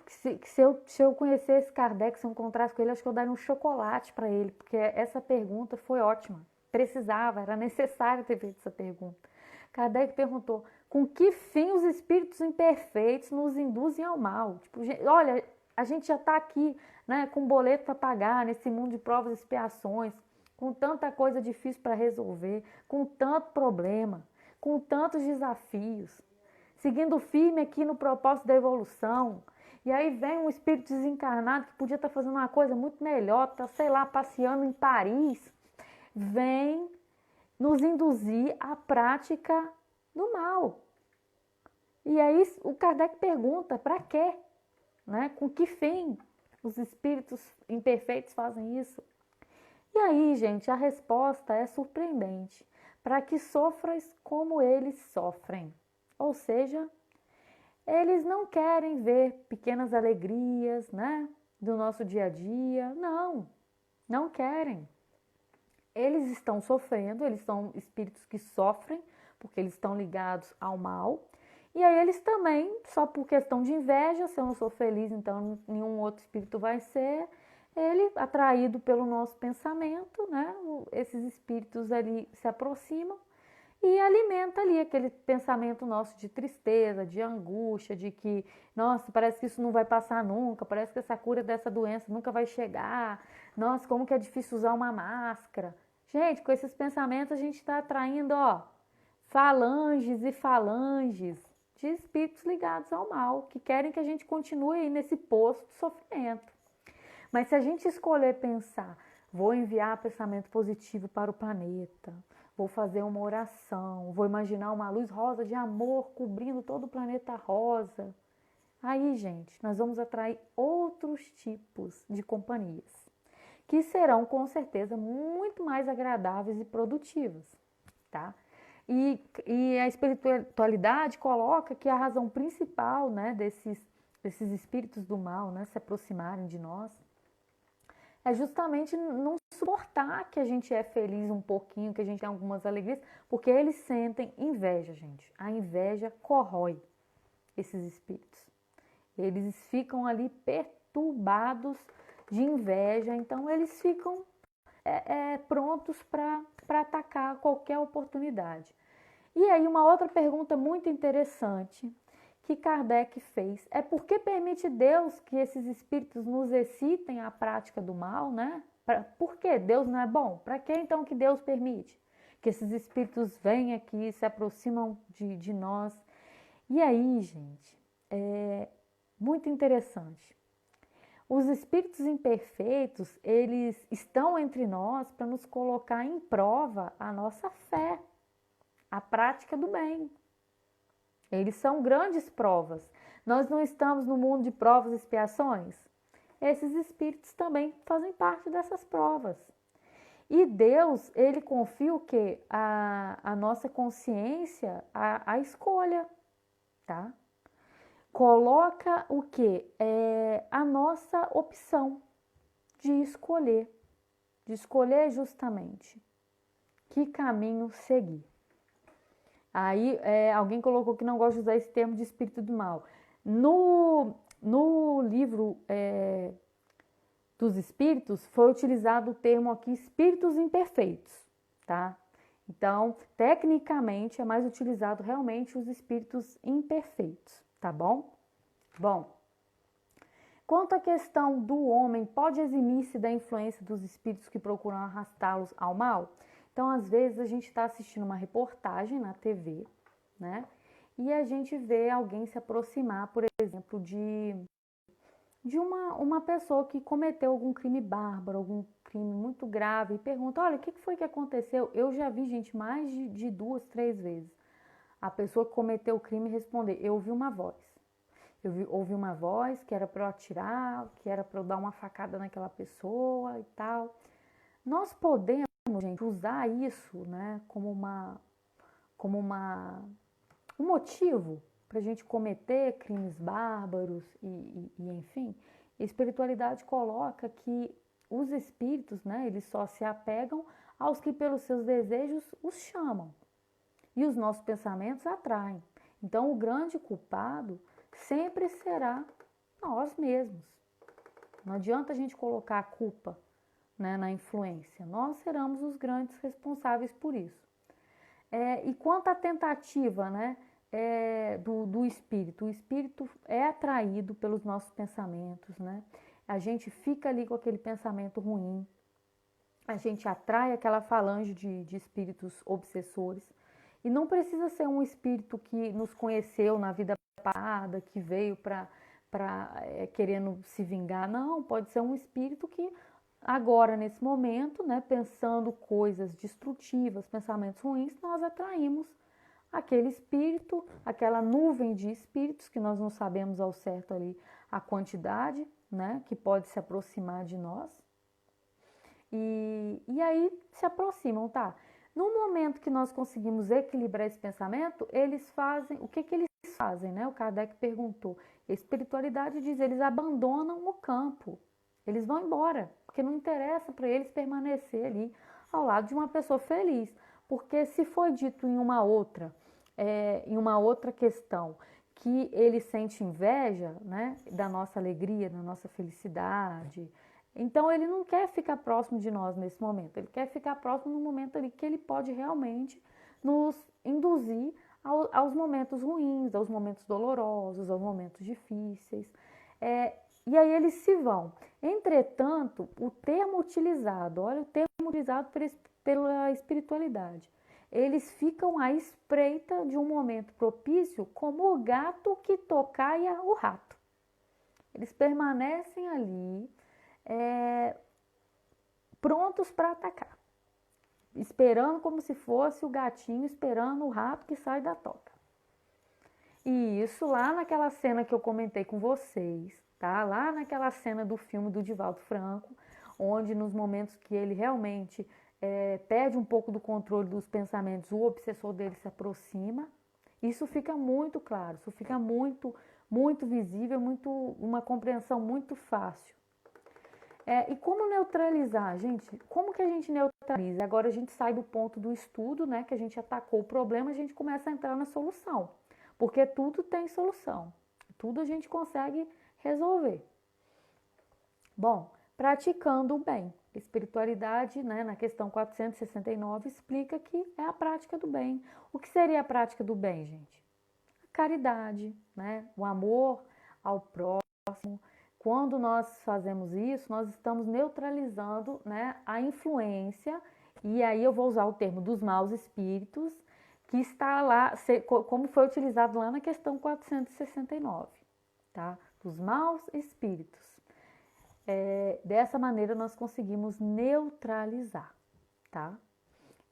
se eu conhecesse Kardec, se eu encontrasse com ele, acho que eu daria um chocolate para ele, porque essa pergunta foi ótima. Precisava, era necessário ter feito essa pergunta. Kardec perguntou, com que fim os espíritos imperfeitos nos induzem ao mal? Tipo, olha, a gente já está aqui, né, com boleto para pagar, nesse mundo de provas e expiações, com tanta coisa difícil para resolver, com tanto problema, com tantos desafios, seguindo firme aqui no propósito da evolução. E aí vem um espírito desencarnado que podia estar fazendo uma coisa muito melhor, tá, sei lá, passeando em Paris, vem nos induzir à prática do mal. E aí o Kardec pergunta, para quê? Né? Com que fim os espíritos imperfeitos fazem isso? E aí, gente, a resposta é surpreendente. Para que sofras como eles sofrem. Ou seja, eles não querem ver pequenas alegrias, né, do nosso dia a dia. Não querem. Eles estão sofrendo, eles são espíritos que sofrem, porque eles estão ligados ao mal. E aí eles também, só por questão de inveja, se eu não sou feliz, então nenhum outro espírito vai ser. Ele, atraído pelo nosso pensamento, né, esses espíritos ali se aproximam e alimenta ali aquele pensamento nosso de tristeza, de angústia, de que, nossa, parece que isso não vai passar nunca, parece que essa cura dessa doença nunca vai chegar, nossa, como que é difícil usar uma máscara. Gente, com esses pensamentos a gente está atraindo, ó, falanges e falanges de espíritos ligados ao mal, que querem que a gente continue aí nesse poço de sofrimento. Mas se a gente escolher pensar, vou enviar pensamento positivo para o planeta, vou fazer uma oração, vou imaginar uma luz rosa de amor cobrindo todo o planeta rosa. Aí, gente, nós vamos atrair outros tipos de companhias, que serão, com certeza, muito mais agradáveis e produtivas, tá? E a espiritualidade coloca que a razão principal, né, desses espíritos do mal, né, se aproximarem de nós, é justamente não suportar que a gente é feliz um pouquinho, que a gente tem algumas alegrias, porque eles sentem inveja, gente. A inveja corrói esses espíritos. Eles ficam ali perturbados de inveja, então eles ficam prontos para atacar qualquer oportunidade. E aí uma outra pergunta muito interessante que Kardec fez é por que permite Deus que esses espíritos nos excitem à prática do mal, né? Por que Deus não é bom? Para que então que Deus permite que esses espíritos venham aqui, se aproximam de nós? E aí, gente, é muito interessante. Os espíritos imperfeitos, eles estão entre nós para nos colocar em prova a nossa fé, a prática do bem. Eles são grandes provas. Nós não estamos no mundo de provas e expiações? Esses espíritos também fazem parte dessas provas. E Deus, ele confia o quê? A nossa consciência, a escolha, tá? Coloca o quê? A nossa opção de escolher justamente que caminho seguir. Aí alguém colocou que não gosta de usar esse termo de espírito do mal. No livro dos espíritos foi utilizado o termo aqui espíritos imperfeitos, tá? Então, tecnicamente é mais utilizado realmente os espíritos imperfeitos, tá bom? Bom, quanto à questão do homem, pode eximir-se da influência dos espíritos que procuram arrastá-los ao mal? Então, às vezes, a gente está assistindo uma reportagem na TV, né? E a gente vê alguém se aproximar, por exemplo, de uma pessoa que cometeu algum crime bárbaro, algum crime muito grave, e pergunta, olha, o que foi que aconteceu? Eu já vi, gente, mais de 2, 3 vezes. A pessoa que cometeu o crime responder, eu ouvi uma voz. Ouvi uma voz que era para eu atirar, que era para eu dar uma facada naquela pessoa e tal. Nós podemos, gente, usar isso, né, como um motivo para a gente cometer crimes bárbaros e enfim. A espiritualidade coloca que os espíritos, né, eles só se apegam aos que pelos seus desejos os chamam. E os nossos pensamentos atraem. Então, o grande culpado sempre será nós mesmos. Não adianta a gente colocar a culpa, né, na influência. Nós seremos os grandes responsáveis por isso. E quanto à tentativa, né, do espírito, o espírito é atraído pelos nossos pensamentos, né? A gente fica ali com aquele pensamento ruim, a gente atrai aquela falange de espíritos obsessores. E não precisa ser um espírito que nos conheceu na vida passada, que veio para querendo se vingar. Não, pode ser um espírito que agora, nesse momento, né, pensando coisas destrutivas, pensamentos ruins, nós atraímos aquele espírito, aquela nuvem de espíritos que nós não sabemos ao certo ali a quantidade, né, que pode se aproximar de nós. E aí se aproximam, tá? No momento que nós conseguimos equilibrar esse pensamento, eles fazem, o que que eles fazem, né? O Kardec perguntou. A espiritualidade diz, eles abandonam o campo, eles vão embora, porque não interessa para eles permanecer ali ao lado de uma pessoa feliz, porque se foi dito em uma outra questão, que ele sente inveja, né, da nossa alegria, da nossa felicidade. Então ele não quer ficar próximo de nós nesse momento, ele quer ficar próximo no momento ali que ele pode realmente nos induzir aos momentos ruins, aos momentos dolorosos, aos momentos difíceis. E aí eles se vão. Entretanto, o termo utilizado, olha o termo utilizado pela espiritualidade, eles ficam à espreita de um momento propício como o gato que tocaia o rato. Eles permanecem ali, prontos para atacar, esperando como se fosse o gatinho esperando o rato que sai da toca. E isso lá naquela cena que eu comentei com vocês, tá? Lá naquela cena do filme do Divaldo Franco, onde nos momentos que ele realmente perde um pouco do controle dos pensamentos, o obsessor dele se aproxima. Isso fica muito claro, isso fica muito, muito visível, uma compreensão muito fácil. E como neutralizar, gente? Como que a gente neutraliza? Agora a gente sai do ponto do estudo, né? Que a gente atacou o problema, a gente começa a entrar na solução. Porque tudo tem solução. Tudo a gente consegue resolver. Bom, praticando o bem. Espiritualidade, né, na questão 469, explica que é a prática do bem. O que seria a prática do bem, gente? A caridade, né? O amor ao próximo. Quando nós fazemos isso, nós estamos neutralizando, né, a influência, e aí eu vou usar o termo dos maus espíritos, que está lá, como foi utilizado lá na questão 469, tá? Dos maus espíritos. Dessa maneira nós conseguimos neutralizar, tá?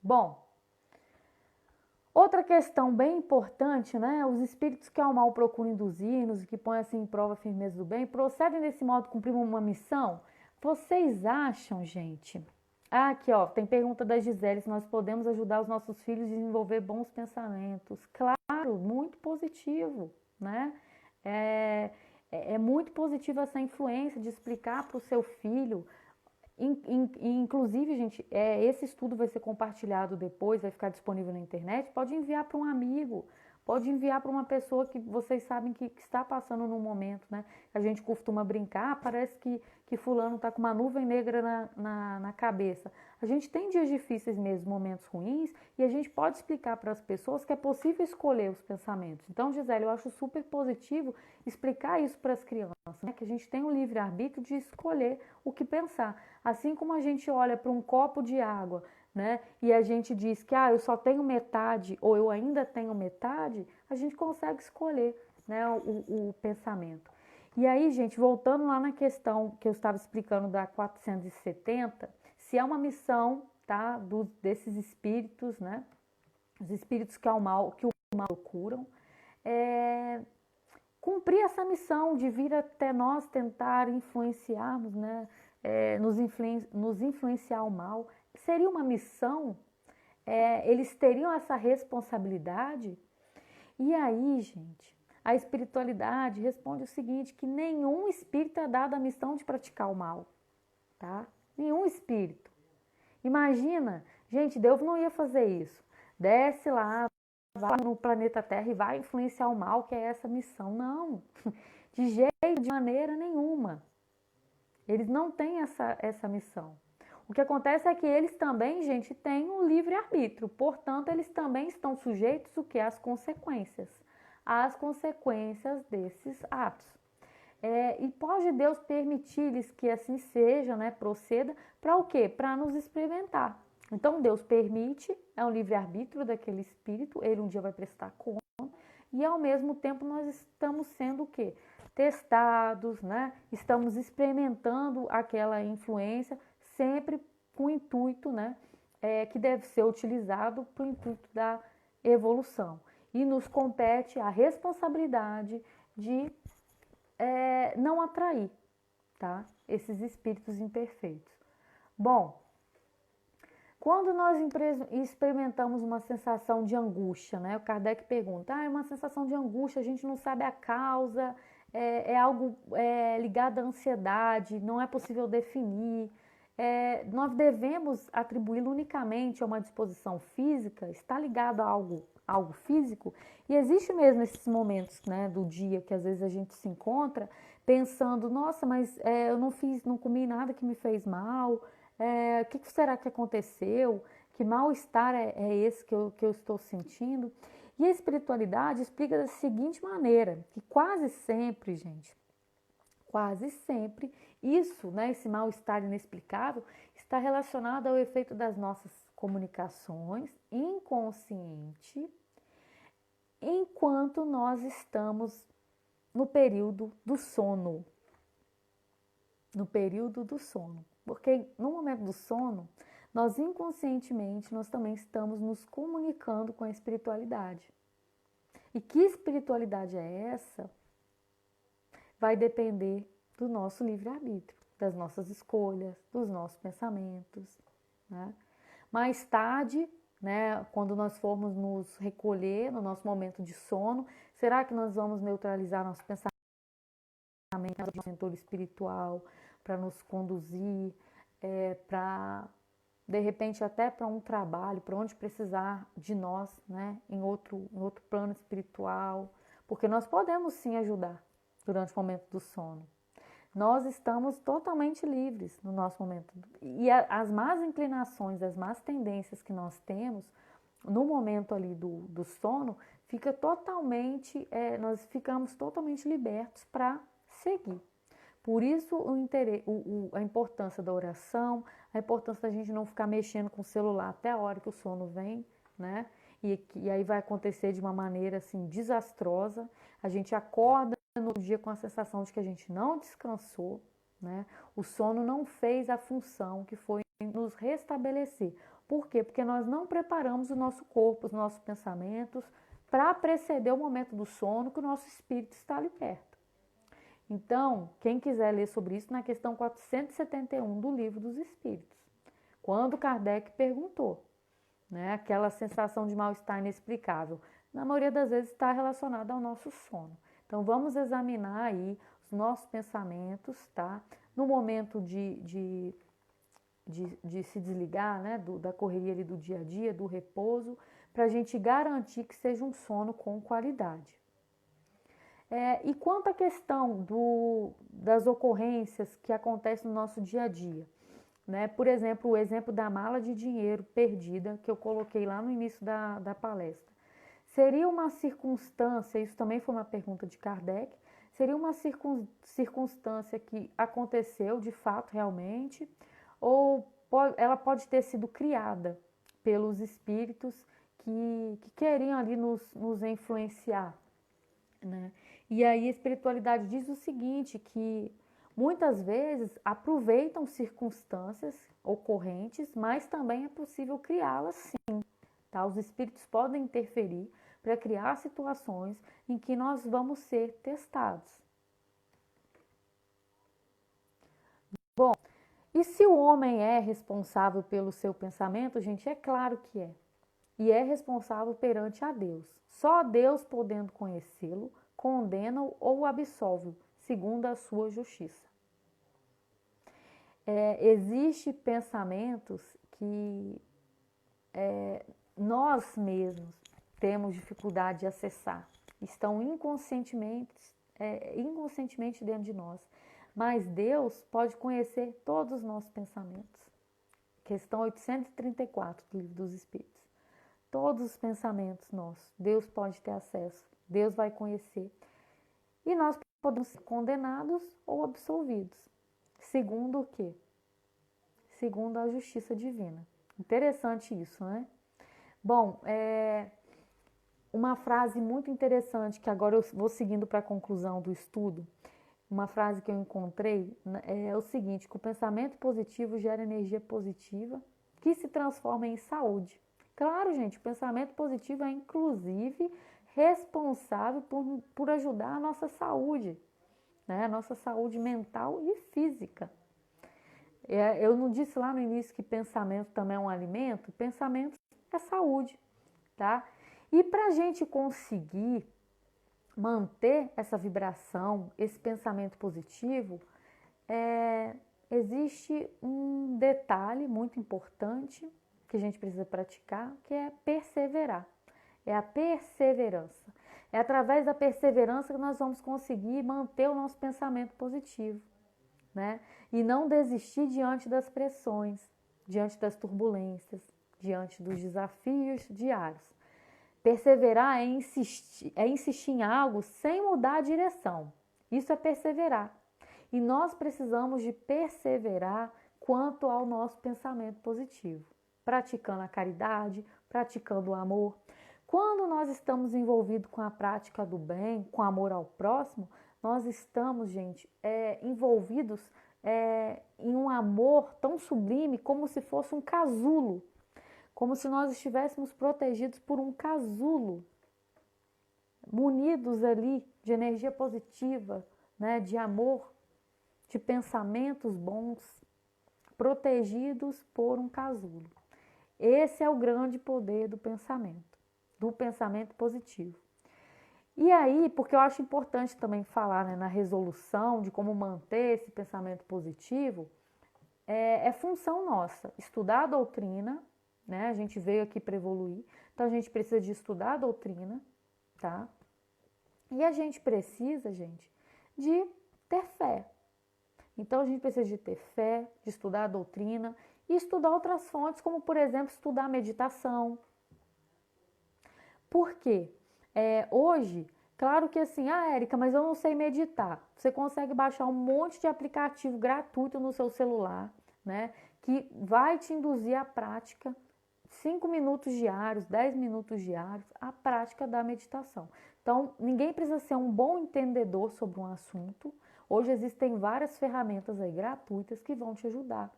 Bom, outra questão bem importante, né? Os espíritos que ao mal procuram induzir-nos e que põem assim em prova a firmeza do bem, procedem desse modo cumprir uma missão? Vocês acham, gente? Aqui, ó, tem pergunta da Gisele, se nós podemos ajudar os nossos filhos a desenvolver bons pensamentos. Claro, muito positivo, né? É muito positiva essa influência de explicar para o seu filho. Inclusive, gente, esse estudo vai ser compartilhado depois, vai ficar disponível na internet. Pode enviar para um amigo, pode enviar para uma pessoa que vocês sabem que está passando num momento, né? A gente costuma brincar, parece que fulano está com uma nuvem negra na cabeça. A gente tem dias difíceis mesmo, momentos ruins, e a gente pode explicar para as pessoas que é possível escolher os pensamentos. Então, Gisele, eu acho super positivo explicar isso para as crianças, né? Que a gente tem o livre-arbítrio de escolher o que pensar. Assim como a gente olha para um copo de água, né, e a gente diz que eu só tenho metade ou eu ainda tenho metade, a gente consegue escolher, né, o pensamento. E aí, gente, voltando lá na questão que eu estava explicando da 470, se é uma missão, tá, desses espíritos, né, os espíritos que o mal procuram, cumprir essa missão de vir até nós tentar influenciarmos, né, nos influenciar ao mal, seria uma missão? Eles teriam essa responsabilidade? E aí, gente, a espiritualidade responde o seguinte, que nenhum espírito é dado a missão de praticar o mal, tá? Nenhum espírito. Imagina, gente, Deus não ia fazer isso. Desce lá vai no planeta Terra e vai influenciar o mal, que é essa missão. Não, de jeito, de maneira nenhuma. Eles não têm essa missão. O que acontece é que eles também, gente, têm um livre-arbítrio. Portanto, eles também estão sujeitos o quê? Às consequências. Às consequências desses atos. E pode Deus permitir-lhes que assim seja, né? Proceda, para o quê? Para nos experimentar. Então, Deus permite, é um livre-arbítrio daquele espírito, ele um dia vai prestar conta, e ao mesmo tempo nós estamos sendo o quê? Testados, né? Estamos experimentando aquela influência, sempre com o intuito, né? Que deve ser utilizado para o intuito da evolução. E nos compete a responsabilidade de não atrair, tá? Esses espíritos imperfeitos. Bom, quando nós experimentamos uma sensação de angústia, né? O Kardec pergunta, é uma sensação de angústia, a gente não sabe a causa, é algo ligado à ansiedade, não é possível definir. Nós devemos atribuí-lo unicamente a uma disposição física, está ligado a algo físico, e existe mesmo esses momentos, né, do dia que às vezes a gente se encontra pensando, nossa, mas eu não comi nada que me fez mal, o que será que aconteceu? Que mal-estar é esse que eu estou sentindo? E a espiritualidade explica da seguinte maneira, que quase sempre, gente, quase sempre, isso, né, esse mal-estar inexplicável, está relacionado ao efeito das nossas comunicações inconsciente, enquanto nós estamos no período do sono. No período do sono. Porque no momento do sono, nós inconscientemente, nós também estamos nos comunicando com a espiritualidade. E que espiritualidade é essa? Vai depender do nosso livre-arbítrio, das nossas escolhas, dos nossos pensamentos, né? Mais tarde, né, quando nós formos nos recolher no nosso momento de sono, será que nós vamos neutralizar nosso pensamento, nosso mentor espiritual, para nos conduzir, para, de repente, até para um trabalho, para onde precisar de nós, né, em outro plano espiritual, porque nós podemos sim ajudar durante o momento do sono. Nós estamos totalmente livres no nosso momento. E as más inclinações, as más tendências que nós temos no momento ali do sono, fica totalmente, nós ficamos totalmente libertos para seguir. Por isso a importância da oração, a importância da gente não ficar mexendo com o celular até a hora que o sono vem, né? E aí vai acontecer de uma maneira assim desastrosa. A gente acorda no dia com a sensação de que a gente não descansou, né? O sono não fez a função que foi nos restabelecer. Por quê? Porque nós não preparamos o nosso corpo, os nossos pensamentos para preceder o momento do sono que o nosso espírito está ali perto. Então, quem quiser ler sobre isso, na questão 471 do Livro dos Espíritos, quando Kardec perguntou, né, aquela sensação de mal-estar inexplicável, na maioria das vezes está relacionada ao nosso sono. Então, vamos examinar aí os nossos pensamentos, tá? No momento de se desligar, né, da correria ali do dia a dia, do repouso, para a gente garantir que seja um sono com qualidade. E quanto à questão das ocorrências que acontecem no nosso dia a dia, né? Por exemplo, o exemplo da mala de dinheiro perdida, que eu coloquei lá no início da palestra. Seria uma circunstância, isso também foi uma pergunta de Kardec, seria uma circunstância que aconteceu de fato realmente, ou ela pode ter sido criada pelos espíritos que queriam ali nos influenciar, né? E aí a espiritualidade diz o seguinte, que muitas vezes aproveitam circunstâncias ocorrentes, mas também é possível criá-las sim, tá? Os espíritos podem interferir para criar situações em que nós vamos ser testados. Bom, e se o homem é responsável pelo seu pensamento, gente, é claro que é. E é responsável perante a Deus. Só Deus, podendo conhecê-lo, condena-o ou absolve-o, segundo a sua justiça. Existem pensamentos que nós mesmos temos dificuldade de acessar. Estão inconscientemente dentro de nós. Mas Deus pode conhecer todos os nossos pensamentos. Questão 834 do Livro dos Espíritos. Todos os pensamentos nossos, Deus pode ter acesso. Deus vai conhecer. E nós podemos ser condenados ou absolvidos. Segundo o quê? Segundo a justiça divina. Interessante isso, né? Bom, uma frase muito interessante, que agora eu vou seguindo para a conclusão do estudo, uma frase que eu encontrei é o seguinte, que o pensamento positivo gera energia positiva, que se transforma em saúde. Claro, gente, o pensamento positivo é inclusive responsável por ajudar a nossa saúde, né? A nossa saúde mental e física. Eu não disse lá no início que pensamento também é um alimento? Pensamento é saúde, tá? E para a gente conseguir manter essa vibração, esse pensamento positivo, existe um detalhe muito importante que a gente precisa praticar, que é perseverar. É a perseverança. É através da perseverança que nós vamos conseguir manter o nosso pensamento positivo, né? E não desistir diante das pressões, diante das turbulências, diante dos desafios diários. Perseverar é insistir em algo sem mudar a direção. Isso é perseverar. E nós precisamos de perseverar quanto ao nosso pensamento positivo. Praticando a caridade, praticando o amor. Quando nós estamos envolvidos com a prática do bem, com amor ao próximo, nós estamos, gente, envolvidos em um amor tão sublime como se fosse um casulo. Como se nós estivéssemos protegidos por um casulo, munidos ali de energia positiva, né, de amor, de pensamentos bons, protegidos por um casulo. Esse é o grande poder do pensamento positivo. E aí, porque eu acho importante também falar, né, na resolução de como manter esse pensamento positivo, é função nossa estudar a doutrina, né? A gente veio aqui para evoluir, então a gente precisa de estudar a doutrina, tá? E a gente precisa, gente, de ter fé. Então a gente precisa de ter fé, de estudar a doutrina e estudar outras fontes, como por exemplo, estudar a meditação. Por quê? Hoje, claro que assim, Érica, mas eu não sei meditar. Você consegue baixar um monte de aplicativo gratuito no seu celular, né? Que vai te induzir à prática 5 minutos diários, 10 minutos diários, a prática da meditação. Então, ninguém precisa ser um bom entendedor sobre um assunto. Hoje existem várias ferramentas aí gratuitas que vão te ajudar.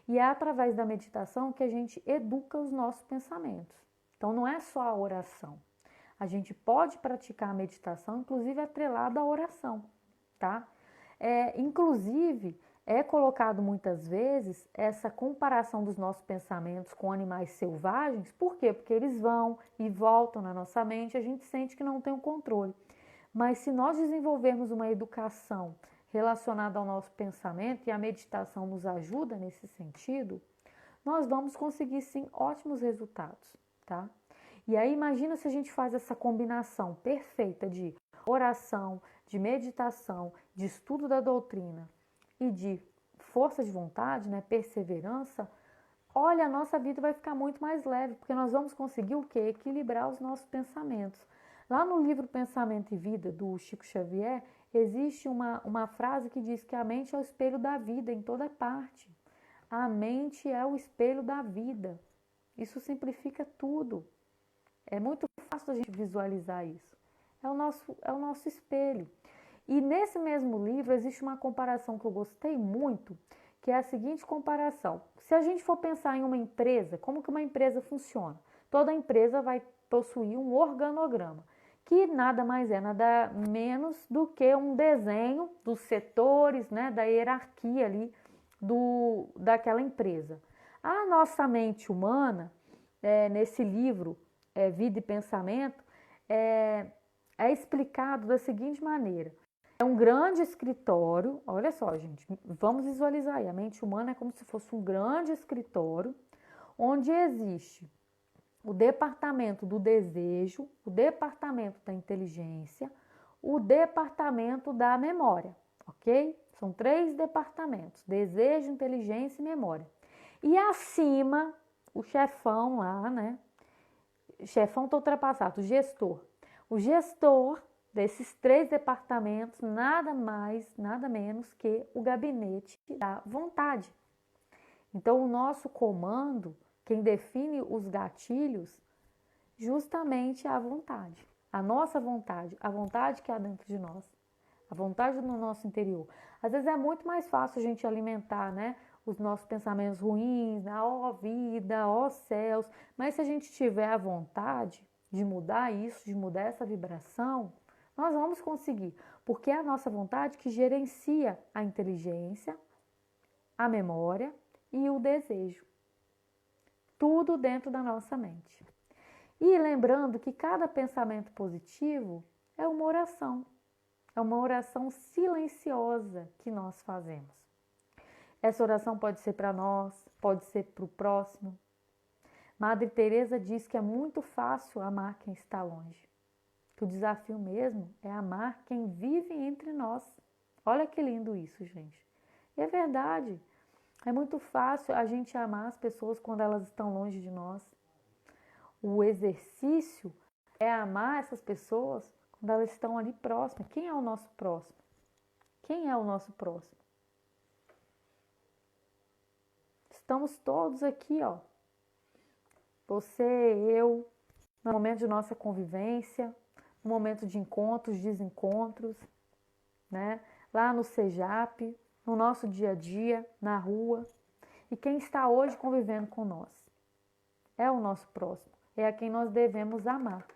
E é através da meditação que a gente educa os nossos pensamentos. Então, não é só a oração. A gente pode praticar a meditação, inclusive atrelada à oração, tá? Inclusive, é colocado muitas vezes essa comparação dos nossos pensamentos com animais selvagens. Por quê? Porque eles vão e voltam na nossa mente, a gente sente que não tem o controle. Mas se nós desenvolvermos uma educação relacionada ao nosso pensamento e a meditação nos ajuda nesse sentido, nós vamos conseguir sim ótimos resultados, tá? E aí imagina se a gente faz essa combinação perfeita de oração, de meditação, de estudo da doutrina e de força de vontade, né, perseverança. Olha, a nossa vida vai ficar muito mais leve, porque nós vamos conseguir o quê? Equilibrar os nossos pensamentos. Lá no livro Pensamento e Vida, do Chico Xavier, existe uma frase que diz que a mente é o espelho da vida em toda parte. A mente é o espelho da vida. Isso simplifica tudo. É muito fácil a gente visualizar isso. É o nosso espelho. E nesse mesmo livro existe uma comparação que eu gostei muito, que é a seguinte comparação. Se a gente for pensar em uma empresa, como que uma empresa funciona? Toda empresa vai possuir um organograma, que nada mais é, nada menos do que um desenho dos setores, né, da hierarquia ali daquela empresa. A nossa mente humana, nesse livro, Vida e Pensamento, é explicado da seguinte maneira. É um grande escritório, olha só, gente, vamos visualizar aí, a mente humana é como se fosse um grande escritório, onde existe o departamento do desejo, o departamento da inteligência, o departamento da memória, ok? São 3 departamentos: desejo, inteligência e memória. E acima, o chefão lá, né? Chefão está ultrapassado, o gestor. O gestor desses 3 departamentos, nada mais, nada menos que o gabinete da vontade. Então, o nosso comando, quem define os gatilhos, justamente é a vontade. A nossa vontade, a vontade que há dentro de nós, a vontade no nosso interior. Às vezes é muito mais fácil a gente alimentar, né, os nossos pensamentos ruins, ó vida, ó céus, mas se a gente tiver a vontade de mudar isso, de mudar essa vibração, nós vamos conseguir, porque é a nossa vontade que gerencia a inteligência, a memória e o desejo. Tudo dentro da nossa mente. E lembrando que cada pensamento positivo é uma oração silenciosa que nós fazemos. Essa oração pode ser para nós, pode ser para o próximo. Madre Teresa diz que é muito fácil amar quem está longe, que o desafio mesmo é amar quem vive entre nós. Olha que lindo isso, gente. E é verdade, é muito fácil a gente amar as pessoas quando elas estão longe de nós. O exercício é amar essas pessoas quando elas estão ali próximas. Quem é o nosso próximo? Quem é o nosso próximo? Estamos todos aqui, ó. Você, eu, no momento de nossa convivência, no momento de encontros, desencontros, né? Lá no CEJAP, no nosso dia a dia, na rua. E quem está hoje convivendo com nós? É o nosso próximo. É a quem nós devemos amar.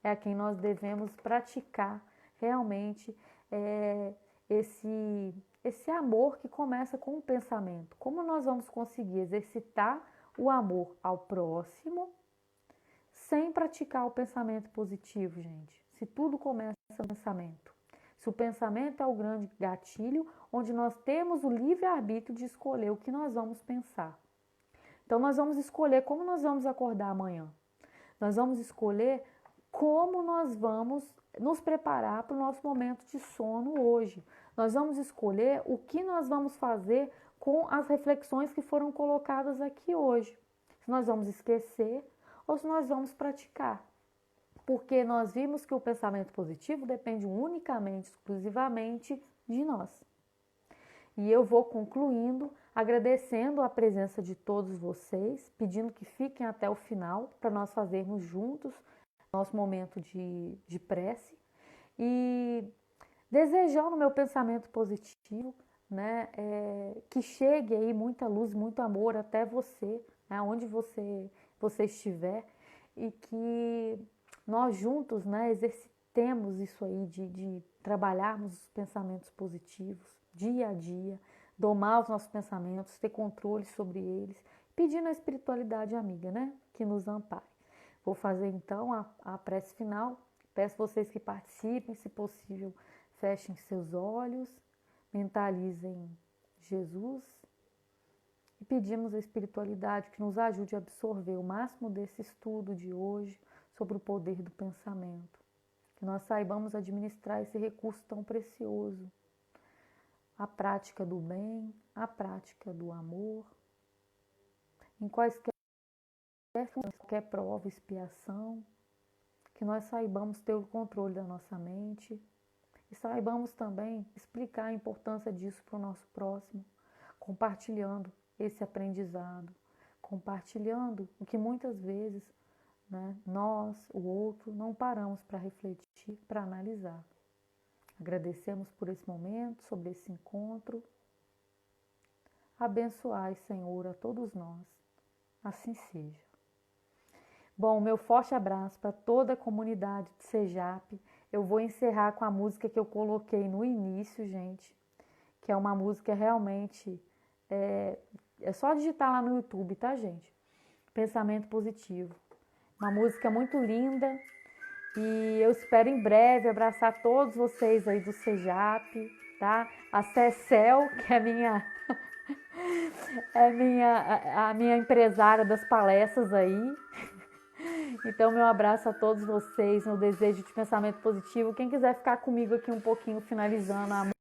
É a quem nós devemos praticar realmente esse amor que começa com o pensamento. Como nós vamos conseguir exercitar o amor ao próximo sem praticar o pensamento positivo, gente? Se tudo começa no pensamento. Se o pensamento é o grande gatilho, onde nós temos o livre-arbítrio de escolher o que nós vamos pensar. Então, nós vamos escolher como nós vamos acordar amanhã. Nós vamos escolher como nós vamos nos preparar para o nosso momento de sono hoje. Nós vamos escolher o que nós vamos fazer com as reflexões que foram colocadas aqui hoje. Se nós vamos esquecer ou se nós vamos praticar. Porque nós vimos que o pensamento positivo depende unicamente, exclusivamente de nós. E eu vou concluindo, agradecendo a presença de todos vocês, pedindo que fiquem até o final para nós fazermos juntos nosso momento de prece e desejando meu pensamento positivo, né, que chegue aí muita luz, muito amor até você, né, onde você estiver, e que nós juntos, né, exercitemos isso aí de trabalharmos os pensamentos positivos dia a dia, domar os nossos pensamentos, ter controle sobre eles, pedindo a espiritualidade amiga, né, que nos ampare. Vou fazer então a prece final. Peço vocês que participem, se possível, fechem seus olhos, mentalizem Jesus e pedimos a espiritualidade que nos ajude a absorver o máximo desse estudo de hoje sobre o poder do pensamento. Que nós saibamos administrar esse recurso tão precioso. A prática do bem, a prática do amor, em qualquer prova, expiação, que nós saibamos ter o controle da nossa mente e saibamos também explicar a importância disso para o nosso próximo, compartilhando esse aprendizado, compartilhando o que muitas vezes, né, nós, o outro, não paramos para refletir, para analisar. Agradecemos por esse momento, sobre esse encontro. Abençoai, Senhor, a todos nós. Assim seja. Bom, meu forte abraço para toda a comunidade de CEJAP. Eu vou encerrar com a música que eu coloquei no início, gente, que é uma música realmente... É só digitar lá no YouTube, tá, gente? Pensamento Positivo. Uma música muito linda. E eu espero em breve abraçar todos vocês aí do CEJAP, tá? A Cecel, que é a minha empresária das palestras aí. Então, meu abraço a todos vocês, meu desejo de pensamento positivo. Quem quiser ficar comigo aqui um pouquinho, finalizando,